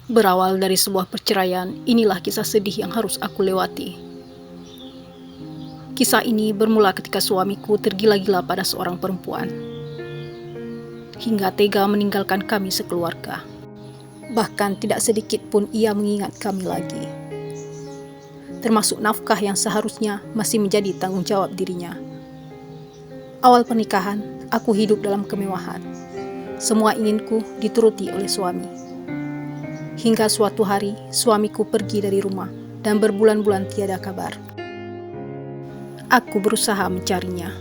Berawal dari sebuah perceraian, inilah kisah sedih yang harus aku lewati. Kisah ini bermula ketika suamiku tergila-gila pada seorang perempuan, hingga tega meninggalkan kami sekeluarga. Bahkan tidak sedikit pun ia mengingat kami lagi, termasuk nafkah yang seharusnya masih menjadi tanggung jawab dirinya. Awal pernikahan, aku hidup dalam kemewahan. Semua inginku dituruti oleh suami. Hingga suatu hari, suamiku pergi dari rumah dan berbulan-bulan tiada kabar. Aku berusaha mencarinya.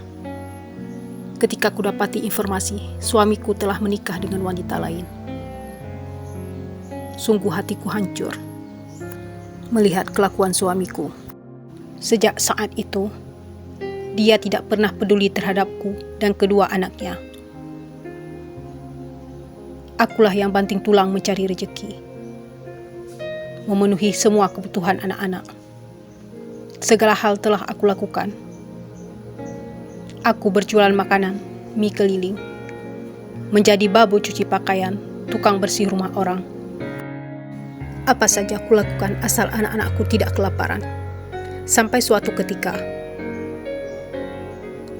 Ketika kudapati informasi, suamiku telah menikah dengan wanita lain. Sungguh hatiku hancur melihat kelakuan suamiku. Sejak saat itu, dia tidak pernah peduli terhadapku dan kedua anaknya. Akulah yang banting tulang mencari rezeki, memenuhi semua kebutuhan anak-anak. Segala hal telah aku lakukan. Aku berjualan makanan, mie keliling, menjadi babu cuci pakaian, tukang bersih rumah orang. Apa saja aku lakukan asal anak-anakku tidak kelaparan. Sampai suatu ketika,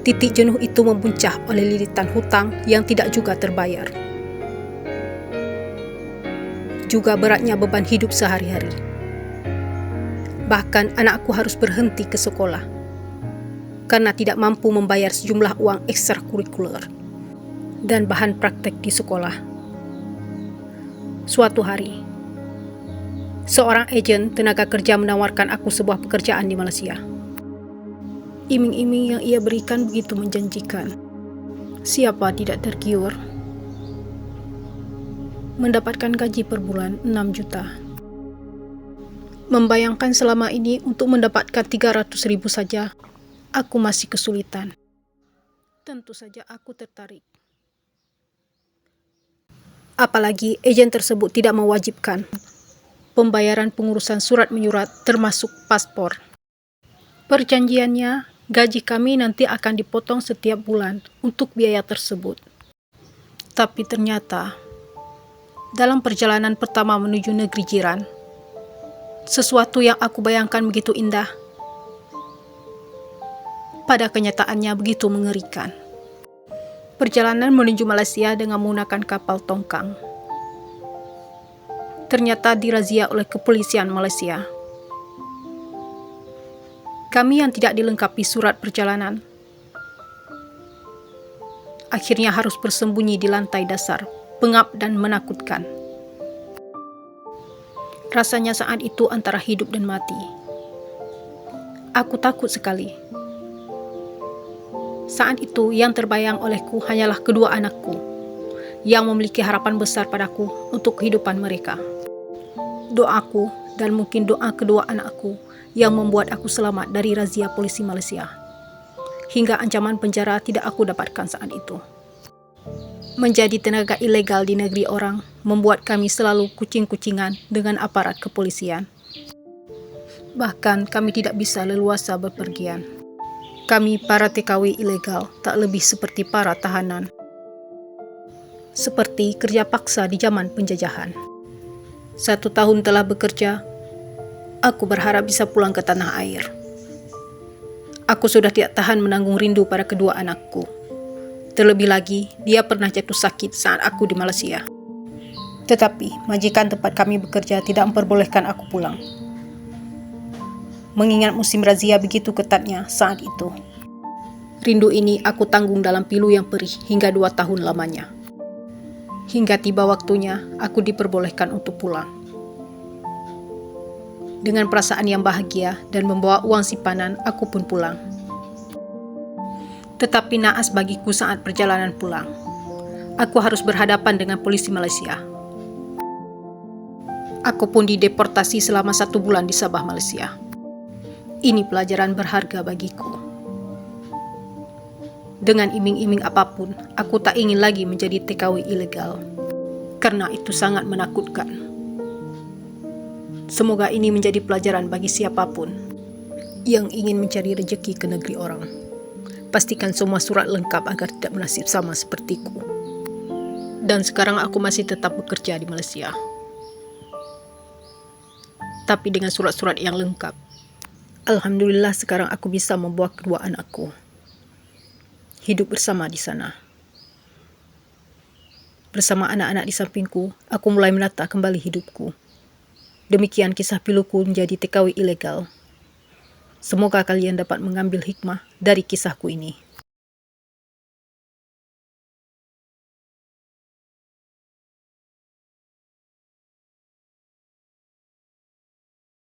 titik jenuh itu membuncah oleh lilitan hutang yang tidak juga terbayar. Juga beratnya beban hidup sehari-hari. Bahkan anakku harus berhenti ke sekolah karena tidak mampu membayar sejumlah uang ekstrakurikuler dan bahan praktek di sekolah. Suatu hari, seorang agen tenaga kerja menawarkan aku sebuah pekerjaan di Malaysia. Iming-iming yang ia berikan begitu menjanjikan. Siapa tidak tergiur? Mendapatkan gaji per bulan 6 juta. Membayangkan selama ini untuk mendapatkan 300.000 saja, aku masih kesulitan. Tentu saja aku tertarik. Apalagi agen tersebut tidak mewajibkan pembayaran pengurusan surat menyurat termasuk paspor. Perjanjiannya, gaji kami nanti akan dipotong setiap bulan untuk biaya tersebut. Tapi ternyata, dalam perjalanan pertama menuju negeri jiran, sesuatu yang aku bayangkan begitu indah, pada kenyataannya begitu mengerikan. Perjalanan menuju Malaysia dengan menggunakan kapal tongkang ternyata dirazia oleh kepolisian Malaysia. Kami yang tidak dilengkapi surat perjalanan akhirnya harus bersembunyi di lantai dasar, pengap dan menakutkan. Rasanya saat itu antara hidup dan mati. Aku takut sekali. Saat itu yang terbayang olehku hanyalah kedua anakku yang memiliki harapan besar padaku untuk kehidupan mereka. Doaku dan mungkin doa kedua anakku yang membuat aku selamat dari razia polisi Malaysia. Hingga ancaman penjara tidak aku dapatkan saat itu. Menjadi tenaga ilegal di negeri orang membuat kami selalu kucing-kucingan dengan aparat kepolisian. Bahkan kami tidak bisa leluasa bepergian. Kami para TKW ilegal tak lebih seperti para tahanan. Seperti kerja paksa di zaman penjajahan. 1 tahun telah bekerja, aku berharap bisa pulang ke tanah air. Aku sudah tidak tahan menanggung rindu pada kedua anakku. Terlebih lagi, dia pernah jatuh sakit saat aku di Malaysia. Tetapi, majikan tempat kami bekerja tidak memperbolehkan aku pulang. Mengingat musim razia begitu ketatnya saat itu. Rindu ini aku tanggung dalam pilu yang perih hingga 2 tahun lamanya. Hingga tiba waktunya, aku diperbolehkan untuk pulang. Dengan perasaan yang bahagia dan membawa uang simpanan, aku pun pulang. Tetapi naas bagiku saat perjalanan pulang. Aku harus berhadapan dengan polisi Malaysia. Aku pun dideportasi selama 1 bulan di Sabah, Malaysia. Ini pelajaran berharga bagiku. Dengan iming-iming apapun, aku tak ingin lagi menjadi TKW ilegal. Karena itu sangat menakutkan. Semoga ini menjadi pelajaran bagi siapapun yang ingin mencari rezeki ke negeri orang. Pastikan semua surat lengkap agar tidak bernasib sama sepertiku. Dan sekarang aku masih tetap bekerja di Malaysia. tapi dengan surat-surat yang lengkap. Alhamdulillah sekarang aku bisa membawa kedua anakku hidup bersama di sana. Bersama anak-anak di sampingku, aku mulai menata kembali hidupku. Demikian kisah piluku menjadi TKW ilegal. Semoga kalian dapat mengambil hikmah dari kisahku ini.